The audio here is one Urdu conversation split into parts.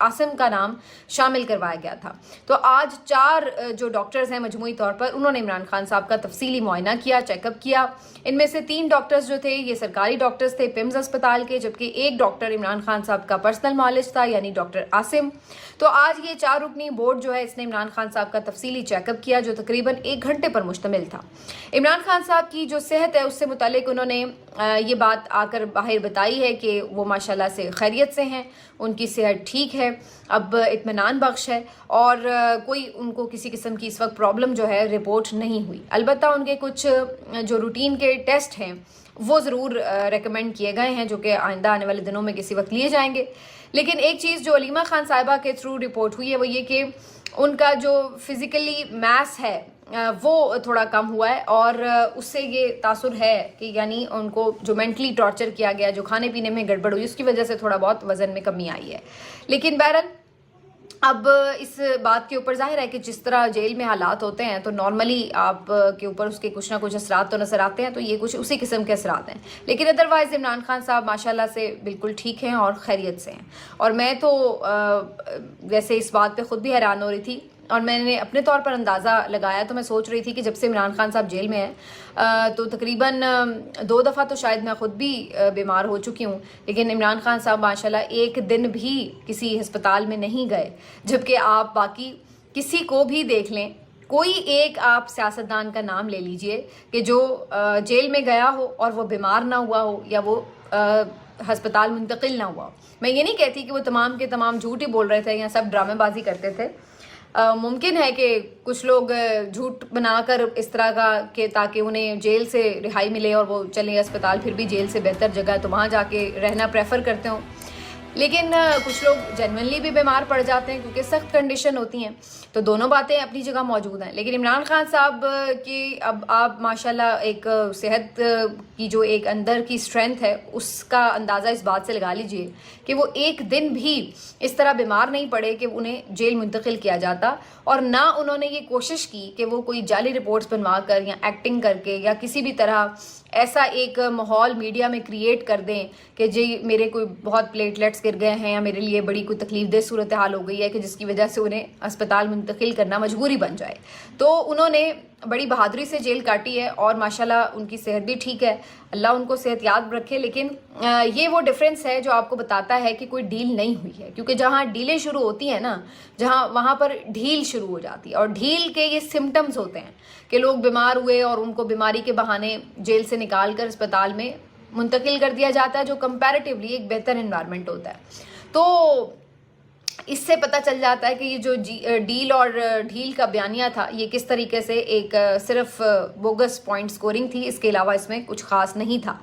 عاصم کا نام شامل کروایا گیا تھا. تو آج 4 جو ڈاکٹرز ہیں مجموعی طور پر انہوں نے عمران خان صاحب کا تفصیلی معائنہ کیا, چیک اپ کیا. ان میں سے 3 ڈاکٹرز جو تھے یہ سرکاری ڈاکٹرز تھے پمز اسپتال کے, جبکہ ایک ڈاکٹر عمران خان صاحب کا پرسنل معالج تھا یعنی ڈاکٹر عاصم. تو آج یہ 4 رکنی بورڈ جو ہے اس نے عمران خان صاحب کا تفصیلی چیک اپ کیا جو تقریباً 1 گھنٹے پر مشتمل تھا. عمران خان صاحب کی جو صحت ہے اس سے متعلق انہوں نے یہ بات آ کر باہر بتائی ہے کہ وہ ماشاءاللہ سے خیریت سے ہیں, ان کی صحت ٹھیک ہے, اب اطمینان بخش ہے, اور کوئی ان کو کسی قسم کی اس وقت پرابلم جو ہے رپورٹ نہیں ہوئی. البتہ ان کے کچھ جو روٹین کے ٹیسٹ ہیں وہ ضرور ریکمینڈ کیے گئے ہیں جو کہ آئندہ آنے والے دنوں میں کسی وقت لیے جائیں گے. لیکن ایک چیز جو علیمہ خان صاحبہ کے تھرو رپورٹ ہوئی ہے وہ یہ کہ ان کا جو فزیکلی میس ہے وہ تھوڑا کم ہوا ہے, اور اس سے یہ تاثر ہے کہ یعنی ان کو جو مینٹلی ٹارچر کیا گیا, جو کھانے پینے میں گڑبڑ ہوئی, اس کی وجہ سے تھوڑا بہت وزن میں کمی آئی ہے. لیکن بہرحال اب اس بات کے اوپر ظاہر ہے کہ جس طرح جیل میں حالات ہوتے ہیں تو نارملی آپ کے اوپر اس کے کچھ نہ کچھ اثرات تو نظر آتے ہیں, تو یہ کچھ اسی قسم کے اثرات ہیں. لیکن ادروائز عمران خان صاحب ماشاءاللہ سے بالکل ٹھیک ہیں اور خیریت سے ہیں. اور میں تو ویسے اس بات پہ خود بھی حیران ہو رہی تھی, اور میں نے اپنے طور پر اندازہ لگایا تو میں سوچ رہی تھی کہ جب سے عمران خان صاحب جیل میں ہیں تو تقریباً 2 دفعہ تو شاید میں خود بھی بیمار ہو چکی ہوں, لیکن عمران خان صاحب ماشاءاللہ ایک دن بھی کسی ہسپتال میں نہیں گئے. جبکہ آپ باقی کسی کو بھی دیکھ لیں, کوئی ایک آپ سیاستدان کا نام لے لیجئے کہ جو جیل میں گیا ہو اور وہ بیمار نہ ہوا ہو یا وہ ہسپتال منتقل نہ ہوا ہو. میں یہ نہیں کہتی کہ وہ تمام کے تمام جھوٹ ہی بول رہے تھے یا سب ڈرامے بازی کرتے تھے. ممکن ہے کہ کچھ لوگ جھوٹ بنا کر اس طرح کا کہ تاکہ انہیں جیل سے رہائی ملے اور وہ چلیں اسپتال, پھر بھی جیل سے بہتر جگہ ہے تو وہاں جا کے رہنا پریفر کرتے ہوں. لیکن کچھ لوگ جنونلی بھی بیمار پڑ جاتے ہیں کیونکہ سخت کنڈیشن ہوتی ہیں. تو دونوں باتیں اپنی جگہ موجود ہیں. لیکن عمران خان صاحب کی اب آپ ماشاءاللہ ایک صحت کی جو ایک اندر کی اسٹرینتھ ہے اس کا اندازہ اس بات سے لگا لیجئے کہ وہ ایک دن بھی اس طرح بیمار نہیں پڑے کہ انہیں جیل منتقل کیا جاتا, اور نہ انہوں نے یہ کوشش کی کہ وہ کوئی جعلی رپورٹس بنوا کر یا ایکٹنگ کر کے یا کسی بھی طرح ایسا ایک ماحول میڈیا میں کریٹ کر دیں کہ جی میرے کوئی بہت پلیٹلیٹس گر گئے ہیں یا میرے لیے بڑی کوئی تکلیف دہ صورتحال ہو گئی ہے کہ جس کی وجہ سے انہیں اسپتال منتقل کرنا مجبوری بن جائے. تو انہوں نے بڑی بہادری سے جیل کاٹی ہے اور ماشاءاللہ ان کی صحت بھی ٹھیک ہے, اللہ ان کو صحت یاب رکھے. لیکن یہ وہ ڈفرینس ہے جو آپ کو بتاتا ہے کہ کوئی ڈیل نہیں ہوئی ہے, کیونکہ جہاں ڈیلیں شروع ہوتی ہیں نا, جہاں وہاں پر ڈھیل شروع ہو جاتی ہے. اور ڈھیل کے یہ سمٹمز ہوتے ہیں کہ لوگ بیمار ہوئے اور ان کو بیماری کے بہانے جیل سے نکال کر اسپتال میں منتقل کر دیا جاتا ہے جو کمپیریٹیولی ایک بہتر انوائرمنٹ ہوتا ہے. تو اس سے پتہ چل جاتا ہے کہ یہ جو ڈیل اور ڈھیل کا بیانیہ تھا یہ کس طریقے سے ایک صرف بوگس پوائنٹ سکورنگ تھی, اس کے علاوہ اس میں کچھ خاص نہیں تھا.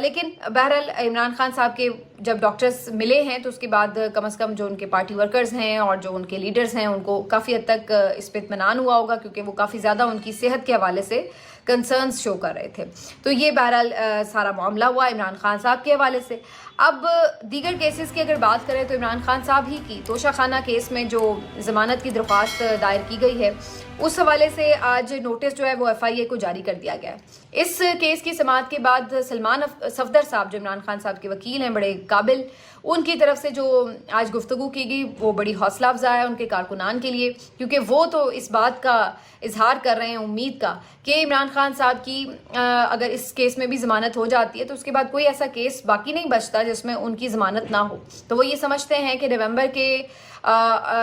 لیکن بہرحال عمران خان صاحب کے جب ڈاکٹرز ملے ہیں تو اس کے بعد کم از کم جو ان کے پارٹی ورکرز ہیں اور جو ان کے لیڈرز ہیں ان کو کافی حد تک اس پہ اطمینان ہوا ہوگا, کیونکہ وہ کافی زیادہ ان کی صحت کے حوالے سے کنسرنز شو کر رہے تھے. تو یہ بہرحال سارا معاملہ ہوا عمران خان صاحب کے حوالے سے. اب دیگر کیسز کی اگر بات کریں تو عمران خان صاحب ہی کی توشہ خانہ کیس میں جو ضمانت کی درخواست دائر کی گئی ہے اس حوالے سے آج نوٹس جو ہے وہ FIA کو جاری کر دیا گیا ہے. اس کیس کی سماعت کے بعد سلمان صفدر صاحب جو عمران خان صاحب کے وکیل ہیں بڑے قابل, ان کی طرف سے جو آج گفتگو کی گئی وہ بڑی حوصلہ افزا ہے ان کے کارکنان کے لیے, کیونکہ وہ تو اس بات کا اظہار کر رہے ہیں امید کا کہ عمران خان صاحب کی اگر اس کیس میں بھی ضمانت ہو جاتی ہے تو اس کے بعد کوئی ایسا کیس باقی نہیں بچتا جس میں ان کی ضمانت نہ ہو. تو وہ یہ سمجھتے ہیں کہ نومبر کے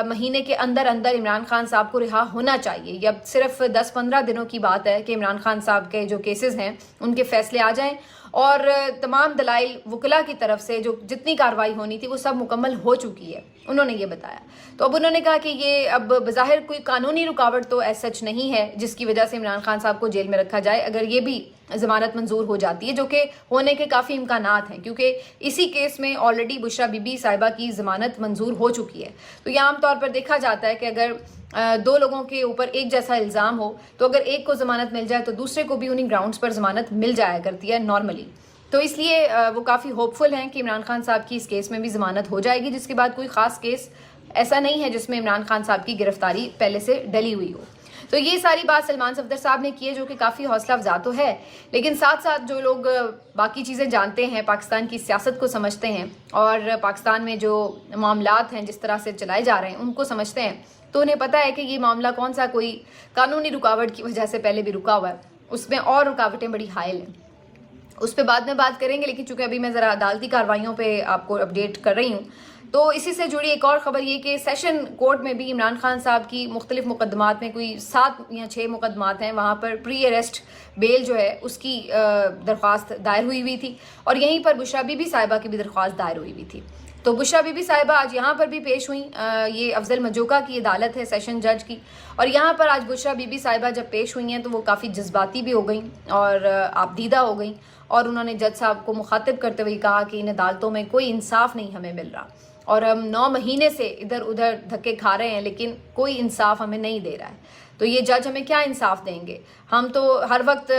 مہینے کے اندر عمران خان صاحب کو رہا ہونا چاہیے. یہ اب صرف 10-15 دنوں کی بات ہے کہ عمران خان صاحب کے جو کیسز ہیں ان کے فیصلے آ جائیں, اور تمام دلائل وکلا کی طرف سے جو جتنی کارروائی ہونی تھی وہ سب مکمل ہو چکی ہے, انہوں نے یہ بتایا. تو اب انہوں نے کہا کہ یہ اب بظاہر کوئی قانونی رکاوٹ تو ایز سچ نہیں ہے جس کی وجہ سے عمران خان صاحب کو جیل میں رکھا جائے اگر یہ بھی ضمانت منظور ہو جاتی ہے, جو کہ ہونے کے کافی امکانات ہیں کیونکہ اسی کیس میں آلریڈی بشرا بی بی صاحبہ کی ضمانت منظور ہو چکی ہے. تو یہ عام طور پر دیکھا جاتا ہے کہ اگر 2 لوگوں کے اوپر ایک جیسا الزام ہو تو اگر ایک کو ضمانت مل جائے تو دوسرے کو بھی انہیں گراؤنڈز پر ضمانت مل جایا کرتی ہے نارملی. تو اس لیے وہ کافی ہوپ فل ہیں کہ عمران خان صاحب کی اس کیس میں بھی ضمانت ہو جائے گی, جس کے بعد کوئی خاص کیس ایسا نہیں ہے جس میں عمران خان صاحب کی گرفتاری پہلے سے ڈلی ہوئی ہو. تو یہ ساری بات سلمان صفدر صاحب نے کی ہے، جو کہ کافی حوصلہ افزا تو ہے، لیکن ساتھ ساتھ جو لوگ باقی چیزیں جانتے ہیں، پاکستان کی سیاست کو سمجھتے ہیں اور پاکستان میں جو معاملات ہیں جس طرح سے چلائے جا رہے ہیں ان کو سمجھتے ہیں، تو انہیں پتہ ہے کہ یہ معاملہ کون سا کوئی قانونی رکاوٹ کی وجہ سے پہلے بھی رکا ہوا ہے، اس میں اور رکاوٹیں بڑی حائل ہیں، اس پہ بعد میں بات کریں گے۔ لیکن چونکہ ابھی میں ذرا عدالتی کارروائیوں پہ آپ کو اپڈیٹ کر رہی ہوں، تو اسی سے جڑی ایک اور خبر یہ کہ سیشن کورٹ میں بھی عمران خان صاحب کی مختلف مقدمات میں کوئی 7 یا 6 مقدمات ہیں، وہاں پر پری اریسٹ بیل جو ہے اس کی درخواست دائر ہوئی تھی، اور یہیں پر بشریٰ بی بی صاحبہ کی بھی درخواست دائر ہوئی تھی۔ تو بشریٰ بی بی صاحبہ آج یہاں پر بھی پیش ہوئیں، یہ افضل مجوکا کی عدالت ہے سیشن جج کی، اور یہاں پر آج بشریٰ بی بی صاحبہ جب پیش ہوئی ہیں تو وہ کافی جذباتی بھی ہو گئیں اور آبدیدہ ہو گئیں، اور انہوں نے جج صاحب کو مخاطب کرتے ہوئے کہا کہ ان عدالتوں میں کوئی انصاف نہیں ہمیں مل رہا، اور ہم 9 مہینے سے ادھر ادھر دھکے کھا رہے ہیں لیکن کوئی انصاف ہمیں نہیں دے رہا ہے، تو یہ جج ہمیں کیا انصاف دیں گے؟ ہم تو ہر وقت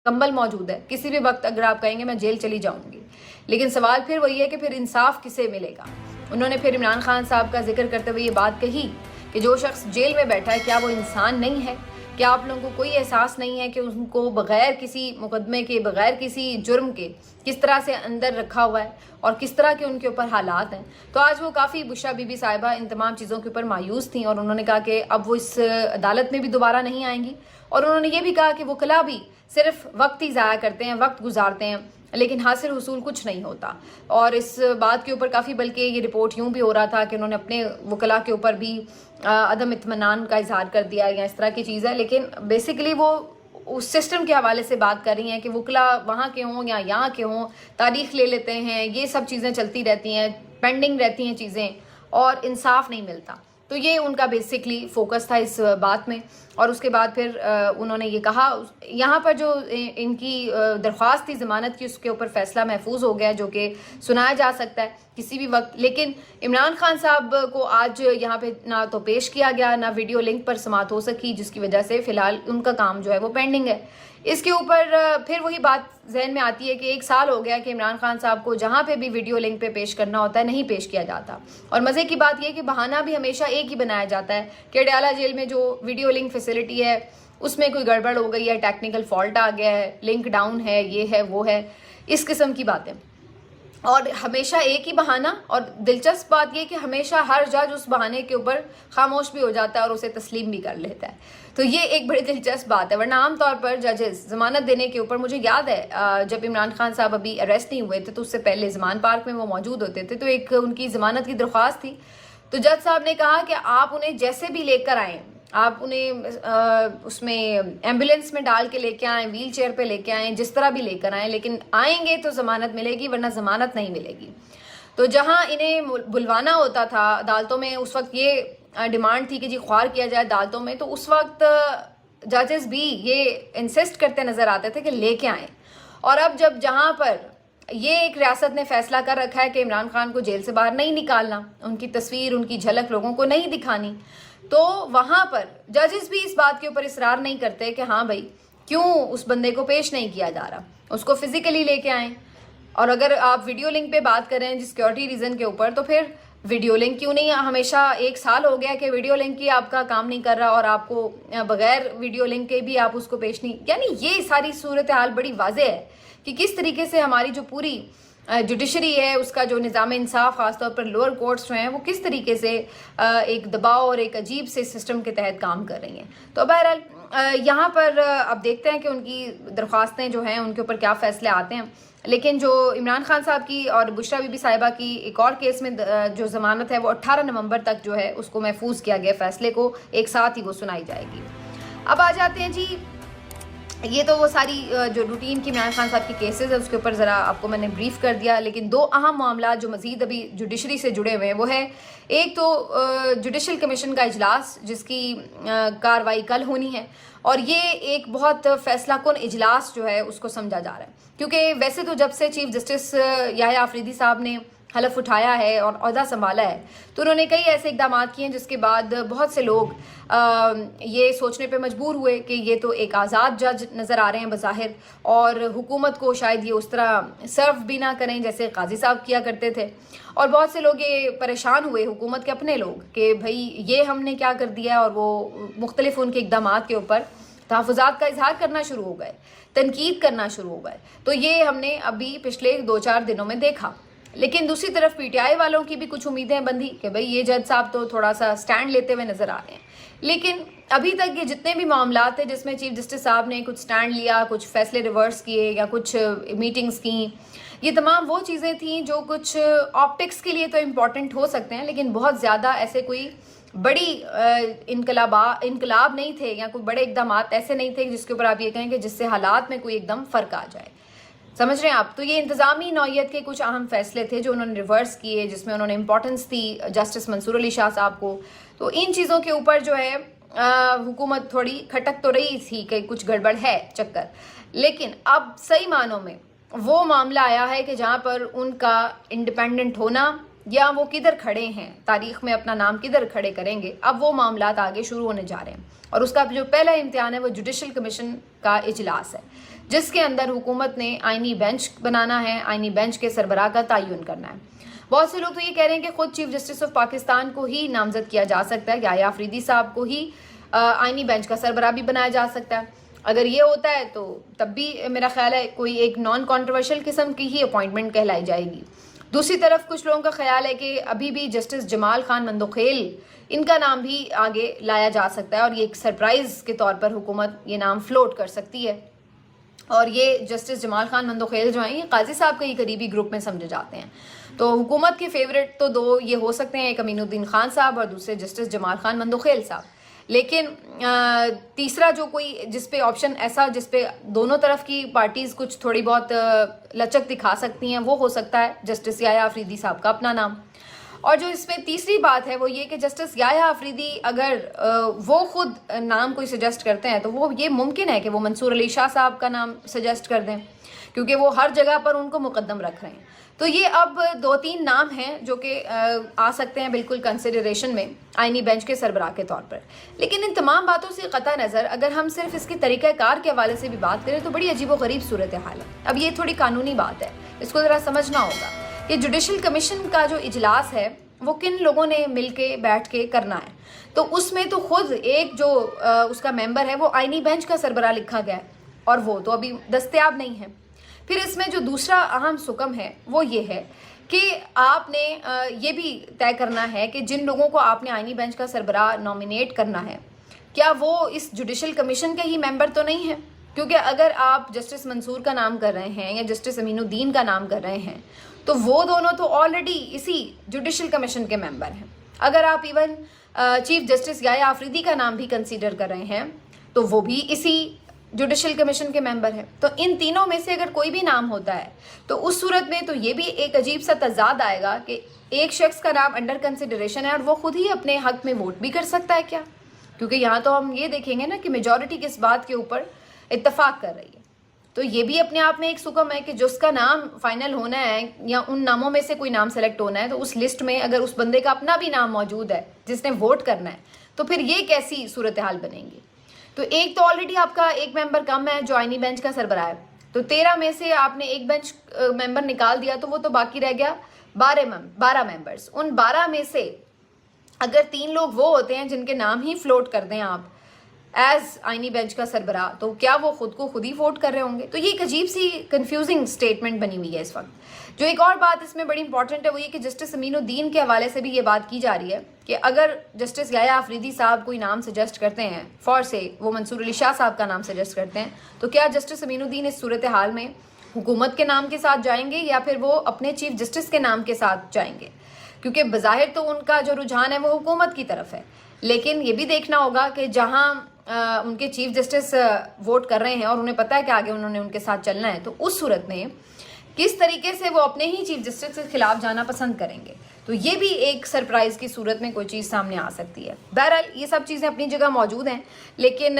کمبل موجود ہے، کسی بھی وقت اگر آپ کہیں گے میں جیل چلی جاؤں گی، لیکن سوال پھر وہی ہے کہ پھر انصاف کسے ملے گا؟ انہوں نے پھر عمران خان صاحب کا ذکر کرتے ہوئے یہ بات کہی کہ جو شخص جیل میں بیٹھا ہے کیا وہ انسان نہیں ہے؟ کیا آپ لوگوں کو کوئی احساس نہیں ہے کہ ان کو بغیر کسی مقدمے کے، بغیر کسی جرم کے کس طرح سے اندر رکھا ہوا ہے اور کس طرح کے ان کے اوپر حالات ہیں؟ تو آج وہ کافی بشریٰ بی بی صاحبہ ان تمام چیزوں کے اوپر مایوس تھیں، اور انہوں نے کہا کہ اب وہ اس عدالت میں بھی دوبارہ نہیں آئیں گی، اور انہوں نے یہ بھی کہا کہ وکلاء بھی صرف وقت ہی ضائع کرتے ہیں، وقت گزارتے ہیں، لیکن حاصل حصول کچھ نہیں ہوتا۔ اور اس بات کے اوپر کافی، بلکہ یہ رپورٹ یوں بھی ہو رہا تھا کہ انہوں نے اپنے وکلاء کے اوپر بھی عدم اطمینان کا اظہار کر دیا یا اس طرح کی چیز ہے، لیکن بیسیکلی وہ اس سسٹم کے حوالے سے بات کر رہی ہیں کہ وکلاء وہاں کے ہوں یا یہاں کے ہوں، تاریخ لے لیتے ہیں، یہ سب چیزیں چلتی رہتی ہیں، پینڈنگ رہتی ہیں چیزیں، اور انصاف نہیں ملتا۔ تو یہ ان کا بیسکلی فوکس تھا اس بات میں، اور اس کے بعد پھر انہوں نے یہ کہا، یہاں پر جو ان کی درخواست تھی ضمانت کی، اس کے اوپر فیصلہ محفوظ ہو گیا جو کہ سنایا جا سکتا ہے کسی بھی وقت، لیکن عمران خان صاحب کو آج یہاں پہ نہ تو پیش کیا گیا، نہ ویڈیو لنک پر سماعت ہو سکی، جس کی وجہ سے فی الحال ان کا کام جو ہے وہ پینڈنگ ہے۔ اس کے اوپر پھر وہی بات ذہن میں آتی ہے کہ 1 سال ہو گیا کہ عمران خان صاحب کو جہاں پہ بھی ویڈیو لنک پہ پیش کرنا ہوتا ہے نہیں پیش کیا جاتا، اور مزے کی بات یہ کہ بہانہ بھی ہمیشہ ایک ہی بنایا جاتا ہے کہ اڈیالہ جیل میں جو ویڈیو لنک فیسلٹی ہے اس میں کوئی گڑبڑ ہو گئی ہے، ٹیکنیکل فالٹ آ گیا ہے، لنک ڈاؤن ہے، یہ ہے وہ ہے، اس قسم کی باتیں، اور ہمیشہ ایک ہی بہانہ۔ اور دلچسپ بات یہ کہ ہمیشہ ہر جج اس بہانے کے اوپر خاموش بھی ہو جاتا ہے اور اسے تسلیم بھی کر لیتا ہے، تو یہ ایک بڑی دلچسپ بات ہے، ورنہ عام طور پر ججز ضمانت دینے کے اوپر، مجھے یاد ہے جب عمران خان صاحب ابھی اریسٹ نہیں ہوئے تھے تو اس سے پہلے زمان پارک میں وہ موجود ہوتے تھے، تو ایک ان کی ضمانت کی درخواست تھی، تو جج صاحب نے کہا کہ آپ انہیں جیسے بھی لے کر آئیں، آپ انہیں اس میں ایمبولینس میں ڈال کے لے کے آئیں، ویل چیئر پہ لے کے آئیں، جس طرح بھی لے کر آئیں، لیکن آئیں گے تو ضمانت ملے گی ورنہ ضمانت نہیں ملے گی۔ تو جہاں انہیں بلوانا ہوتا تھا عدالتوں میں، اس وقت یہ ڈیمانڈ تھی کہ جی خوار کیا جائے عدالتوں میں، تو اس وقت ججز بھی یہ انسسٹ کرتے نظر آتے تھے کہ لے کے آئیں، اور اب جہاں پر یہ ایک ریاست نے فیصلہ کر رکھا ہے کہ عمران خان کو جیل سے باہر نہیں نکالنا، ان کی تصویر، ان کی جھلک لوگوں کو نہیں دکھانی، تو وہاں پر ججز بھی اس بات کے اوپر اصرار نہیں کرتے کہ ہاں بھائی کیوں اس بندے کو پیش نہیں کیا جا رہا، اس کو فزیکلی لے کے آئیں۔ اور اگر آپ ویڈیو لنک پہ بات کریں جس سیکیورٹی ریزن کے اوپر، تو پھر ویڈیو لنک کیوں نہیں؟ ہمیشہ 1 سال ہو گیا کہ ویڈیو لنک کی آپ کا کام نہیں کر رہا، اور آپ کو بغیر ویڈیو لنک کے بھی آپ اس کو پیش نہیں، یعنی یہ ساری صورتحال بڑی واضح ہے کہ کس طریقے سے ہماری جو پوری جوڈیشری ہے، اس کا جو نظام انصاف خاص طور پر لوور کورٹس جو ہیں، وہ کس طریقے سے ایک دباؤ اور ایک عجیب سے سسٹم کے تحت کام کر رہی ہیں۔ تو بہرحال یہاں پر اب دیکھتے ہیں کہ ان کی درخواستیں جو ہیں ان کے اوپر کیا فیصلے آتے ہیں، لیکن جو عمران خان صاحب کی اور بشریٰ بی بی صاحبہ کی ایک اور کیس میں جو ضمانت ہے وہ 18 نومبر تک جو ہے اس کو محفوظ کیا گیا، فیصلے کو ایک ساتھ ہی وہ سنائی جائے گی۔ اب آ جاتے ہیں جی، یہ تو وہ ساری جو روٹین کی عمران خان صاحب کی کیسز ہے اس کے اوپر ذرا آپ کو میں نے بریف کر دیا، لیکن 2 اہم معاملات جو مزید ابھی جوڈیشری سے جڑے ہوئے ہیں وہ ہے، ایک تو جوڈیشل کمیشن کا اجلاس جس کی کاروائی کل ہونی ہے، اور یہ ایک بہت فیصلہ کن اجلاس جو ہے اس کو سمجھا جا رہا ہے، کیونکہ ویسے تو جب سے چیف جسٹس یحییٰ آفریدی صاحب نے حلف اٹھایا ہے اور عہدہ سنبھالا ہے تو انہوں نے کئی ایسے اقدامات کیے ہیں جس کے بعد بہت سے لوگ یہ سوچنے پہ مجبور ہوئے کہ یہ تو ایک آزاد جج نظر آ رہے ہیں بظاہر، اور حکومت کو شاید یہ اس طرح سرو بھی نہ کریں جیسے قاضی صاحب کیا کرتے تھے، اور بہت سے لوگ یہ پریشان ہوئے، حکومت کے اپنے لوگ، کہ بھائی یہ ہم نے کیا کر دیا، اور وہ مختلف ان کے اقدامات کے اوپر تحفظات کا اظہار کرنا شروع ہو گئے، تنقید کرنا شروع ہو گئے. تو یہ ہم نے ابھی پچھلے 2-4 دنوں میں دیکھا. لیکن دوسری طرف پی ٹی آئی والوں کی بھی کچھ امیدیں بندھی کہ بھئی یہ جج صاحب تو تھوڑا سا سٹینڈ لیتے ہوئے نظر آ رہے ہیں. لیکن ابھی تک یہ جتنے بھی معاملات ہیں جس میں چیف جسٹس صاحب نے کچھ سٹینڈ لیا، کچھ فیصلے ریورس کیے یا کچھ میٹنگز کیں، یہ تمام وہ چیزیں تھیں جو کچھ آپٹکس کے لیے تو امپورٹنٹ ہو سکتے ہیں، لیکن بہت زیادہ ایسے کوئی بڑی انقلاب نہیں تھے یا کوئی بڑے اقدامات ایسے نہیں تھے جس کے اوپر آپ یہ کہیں کہ جس سے حالات میں کوئی ایک دم فرق آ جائے. سمجھ رہے ہیں آپ؟ تو یہ انتظامی نوعیت کے کچھ اہم فیصلے تھے جو انہوں نے ریورس کیے، جس میں انہوں نے امپورٹنس دی جسٹس منصور علی شاہ صاحب کو. تو ان چیزوں کے اوپر جو ہے حکومت تھوڑی کھٹک تو رہی تھی کہ کچھ گڑبڑ ہے چکر، لیکن اب صحیح معنوں میں وہ معاملہ آیا ہے کہ جہاں پر ان کا انڈیپینڈنٹ ہونا یا وہ کدھر کھڑے ہیں، تاریخ میں اپنا نام کدھر کھڑے کریں گے، اب وہ معاملات آگے شروع ہونے جا رہے ہیں. اور اس کا جو پہلا امتحان ہے وہ جوڈیشل کمیشن کا اجلاس ہے، جس کے اندر حکومت نے آئینی بینچ بنانا ہے، آئینی بینچ کے سربراہ کا تعین کرنا ہے. بہت سے لوگ تو یہ کہہ رہے ہیں کہ خود چیف جسٹس آف پاکستان کو ہی نامزد کیا جا سکتا ہے، یحییٰ آفریدی صاحب کو ہی آئینی بینچ کا سربراہ بھی بنایا جا سکتا ہے. اگر یہ ہوتا ہے تو تب بھی میرا خیال ہے کوئی ایک نان کانٹروورشل قسم کی ہی اپوائنٹمنٹ کہلائی جائے گی. دوسری طرف کچھ لوگوں کا خیال ہے کہ ابھی بھی جسٹس جمال خان مندوخیل ان کا نام بھی آگے لایا جا سکتا ہے، اور یہ ایک سرپرائز کے طور پر حکومت یہ نام فلوٹ کر سکتی ہے. اور یہ جسٹس جمال خان مندوخیل جو ہیں یہ قاضی صاحب کے ہی قریبی گروپ میں سمجھے جاتے ہیں. تو حکومت کے فیوریٹ تو دو یہ ہو سکتے ہیں، ایک امین الدین خان صاحب اور دوسرے جسٹس جمال خان مندوخیل صاحب. لیکن تیسرا جو کوئی جس پہ آپشن ایسا جس پہ دونوں طرف کی پارٹیز کچھ تھوڑی بہت لچک دکھا سکتی ہیں وہ ہو سکتا ہے جسٹس یحییٰ آفریدی صاحب کا اپنا نام. اور جو اس میں تیسری بات ہے وہ یہ کہ جسٹس یحییٰ آفریدی اگر وہ خود نام کوئی سجیسٹ کرتے ہیں تو وہ یہ ممکن ہے کہ وہ منصور علی شاہ صاحب کا نام سجیسٹ کر دیں، کیونکہ وہ ہر جگہ پر ان کو مقدم رکھ رہے ہیں. تو یہ اب 2-3 نام ہیں جو کہ آ سکتے ہیں بالکل کنسیڈریشن میں آئینی بینچ کے سربراہ کے طور پر. لیکن ان تمام باتوں سے قطع نظر اگر ہم صرف اس کی طریقہ کار کے حوالے سے بھی بات کریں تو بڑی عجیب و غریب صورتحال ہے. اب یہ تھوڑی قانونی بات ہے، اس کو ذرا سمجھنا ہوگا کہ جوڈیشل کمیشن کا جو اجلاس ہے وہ کن لوگوں نے مل کے بیٹھ کے کرنا ہے. تو اس میں تو خود ایک جو اس کا ممبر ہے وہ آئینی بینچ کا سربراہ لکھا گیا ہے، اور وہ تو ابھی دستیاب نہیں ہے. پھر اس میں جو دوسرا اہم سکم ہے وہ یہ ہے کہ آپ نے یہ بھی طے کرنا ہے کہ جن لوگوں کو آپ نے آئینی بینچ کا سربراہ نامینیٹ کرنا ہے کیا وہ اس جوڈیشل کمیشن کے ہی ممبر تو نہیں ہیں. کیونکہ اگر آپ جسٹس منصور کا نام کر رہے ہیں یا جسٹس امین الدین کا نام کر رہے ہیں تو وہ دونوں تو آلریڈی اسی جوڈیشل کمیشن کے ممبر ہیں. اگر آپ ایون چیف جسٹس یحییٰ آفریدی کا نام بھی کنسیڈر کر رہے ہیں تو وہ بھی اسی جوڈیشل کمیشن کے ممبر ہیں. تو ان تینوں میں سے اگر کوئی بھی نام ہوتا ہے تو اس صورت میں تو یہ بھی ایک عجیب سا تضاد آئے گا کہ ایک شخص کا نام انڈر کنسیڈریشن ہے اور وہ خود ہی اپنے حق میں ووٹ بھی کر سکتا ہے کیا؟ کیونکہ یہاں تو ہم یہ دیکھیں گے نا کہ میجورٹی کس بات کے اوپر اتفاق کر رہی ہے. تو یہ بھی اپنے آپ میں ایک سکم ہے کہ جس کا نام فائنل ہونا ہے یا ان ناموں میں سے کوئی نام سلیکٹ ہونا ہے تو اس لسٹ میں اگر اس بندے کا اپنا بھی نام موجود ہے جس نے ووٹ کرنا ہے تو پھر یہ کیسی صورتحال بنیں گی. تو ایک تو آلریڈی آپ کا ایک ممبر کم ہے جو آئینی بینچ کا سربراہ ہے، تو 13 میں سے آپ نے ایک بینچ ممبر نکال دیا تو وہ تو باقی رہ گیا 12 ممبرز. ان 12 میں سے اگر 3 لوگ وہ ہوتے ہیں جن کے نام ہی فلوٹ کر دیں آپ ایز آئینی بینچ کا سربراہ تو کیا وہ خود کو خود ہی ووٹ کر رہے ہوں گے؟ تو یہ ایک عجیب سی کنفیوزنگ سٹیٹمنٹ بنی ہوئی ہے اس وقت. جو ایک اور بات اس میں بڑی امپورٹنٹ ہے وہ یہ کہ جسٹس امین الدین کے حوالے سے بھی یہ بات کی جا رہی ہے کہ اگر جسٹس یحییٰ آفریدی صاحب کوئی نام سجیسٹ کرتے ہیں فور سے وہ منصور علی شاہ صاحب کا نام سجیسٹ کرتے ہیں تو کیا جسٹس امین الدین اس صورتحال میں حکومت کے نام کے ساتھ جائیں گے یا پھر وہ اپنے چیف جسٹس کے نام کے ساتھ جائیں گے؟ کیونکہ بظاہر تو ان کا جو رجحان ہے وہ حکومت کی طرف ہے، لیکن یہ بھی دیکھنا ہوگا کہ جہاں ان کے چیف جسٹس ووٹ کر رہے ہیں اور انہیں پتہ ہے کہ آگے انہوں نے ان کے ساتھ چلنا ہے تو اس صورت میں کس طریقے سے وہ اپنے ہی چیف جسٹس کے خلاف جانا پسند کریں گے. تو یہ بھی ایک سرپرائز کی صورت میں کوئی چیز سامنے آ سکتی ہے. بہرحال یہ سب چیزیں اپنی جگہ موجود ہیں، لیکن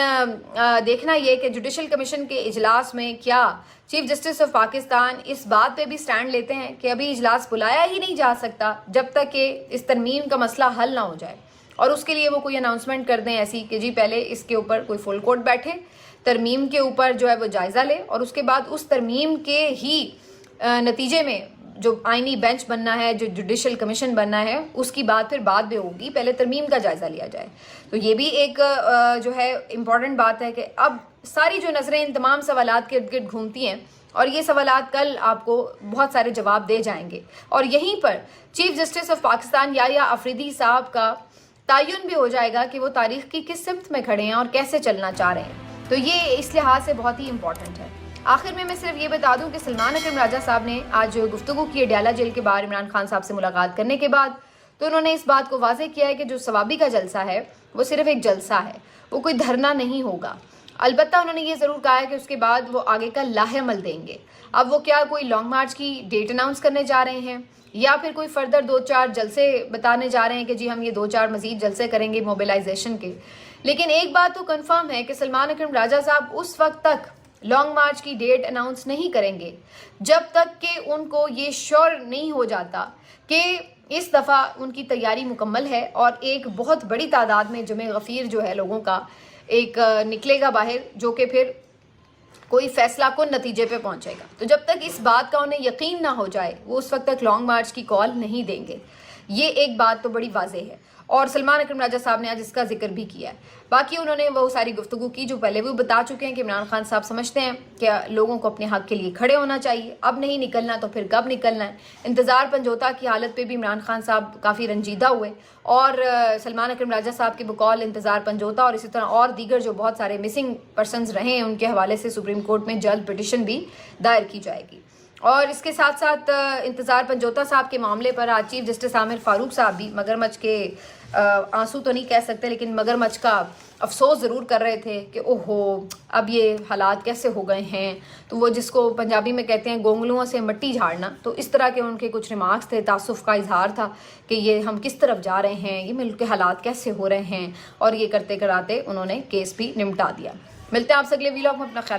دیکھنا یہ کہ جوڈیشل کمیشن کے اجلاس میں کیا چیف جسٹس آف پاکستان اس بات پہ بھی سٹینڈ لیتے ہیں کہ ابھی اجلاس بلایا ہی نہیں جا سکتا جب تک کہ اس ترمیم کا مسئلہ حل نہ ہو جائے، اور اس کے لیے وہ کوئی اناؤنسمنٹ کر دیں ایسی کہ جی پہلے اس کے اوپر کوئی فل کورٹ بیٹھے، ترمیم کے اوپر جو ہے وہ جائزہ لے، اور اس کے بعد اس ترمیم کے ہی نتیجے میں جو آئینی بینچ بننا ہے، جو جوڈیشل کمیشن بننا ہے، اس کی بات پھر بعد میں ہوگی، پہلے ترمیم کا جائزہ لیا جائے. تو یہ بھی ایک جو ہے امپورٹنٹ بات ہے کہ اب ساری جو نظریں ان تمام سوالات کے ارد گرد گھومتی ہیں، اور یہ سوالات کل آپ کو بہت سارے جواب دے جائیں گے، اور یہیں پر چیف جسٹس آف پاکستان یحییٰ افریدی صاحب کا تعین بھی ہو جائے گا کہ وہ تاریخ کی کس سمت میں کھڑے ہیں اور کیسے چلنا چاہ رہے ہیں. تو یہ اس لحاظ سے بہت ہی امپورٹنٹ ہے. آخر میں صرف یہ بتا دوں کہ سلمان اکرم راجہ صاحب نے آج گفتگو کی ڈیالہ جیل کے باہر عمران خان صاحب سے ملاقات کرنے کے بعد، تو انہوں نے اس بات کو واضح کیا ہے کہ جو ثوابی کا جلسہ ہے وہ صرف ایک جلسہ ہے، وہ کوئی دھرنا نہیں ہوگا. البتہ انہوں نے یہ ضرور کہا ہے کہ اس کے بعد وہ آگے کا لاہ عمل دیں گے. اب وہ کیا کوئی لانگ مارچ کی ڈیٹ اناؤنس کرنے جا رہے ہیں، یا پھر کوئی فردر 2-4 جلسے بتانے جا رہے ہیں کہ جی ہم یہ 2-4 مزید جلسے کریں گے موبیلائزیشن کے. لیکن ایک بات تو کنفرم ہے کہ سلمان اکرم راجہ صاحب اس وقت تک لانگ مارچ کی ڈیٹ اناؤنس نہیں کریں گے جب تک کہ ان کو یہ شور نہیں ہو جاتا کہ اس دفعہ ان کی تیاری مکمل ہے اور ایک بہت بڑی تعداد میں جمع غفیر جو ہے لوگوں کا ایک نکلے گا باہر، جو کہ پھر کوئی فیصلہ کن نتیجے پہ پہنچے گا. تو جب تک اس بات کا انہیں یقین نہ ہو جائے وہ اس وقت تک لانگ مارچ کی کال نہیں دیں گے. یہ ایک بات تو بڑی واضح ہے، اور سلمان اکرم راجہ صاحب نے آج اس کا ذکر بھی کیا ہے. باقی انہوں نے وہ ساری گفتگو کی جو پہلے بھی بتا چکے ہیں کہ عمران خان صاحب سمجھتے ہیں کہ لوگوں کو اپنے حق کے لیے کھڑے ہونا چاہیے، اب نہیں نکلنا تو پھر کب نکلنا ہے. انتظار پنجوتا کی حالت پہ بھی عمران خان صاحب کافی رنجیدہ ہوئے، اور سلمان اکرم راجہ صاحب کے بقول انتظار پنجوتا اور اسی طرح اور دیگر جو بہت سارے مسنگ پرسنز رہے ہیں ان کے حوالے سے سپریم کورٹ میں جلد پٹیشن بھی دائر کی جائے گی. اور اس کے ساتھ ساتھ انتظار پنجوتا صاحب کے معاملے پر آج چیف جسٹس عامر فاروق صاحب بھی مگرمچھ کے آنسو تو نہیں کہہ سکتے لیکن مگرمچھ کا افسوس ضرور کر رہے تھے کہ اوہو اب یہ حالات کیسے ہو گئے ہیں. تو وہ جس کو پنجابی میں کہتے ہیں گونگلوؤں سے مٹی جھاڑنا، تو اس طرح کے ان کے کچھ ریمارکس تھے، تاسف کا اظہار تھا کہ یہ ہم کس طرف جا رہے ہیں، یہ ملک کے حالات کیسے ہو رہے ہیں، اور یہ کرتے کراتے انہوں نے کیس بھی نمٹا دیا. ملتے ہیں آپ سے اگلے ویلاگ میں. اپنا خیال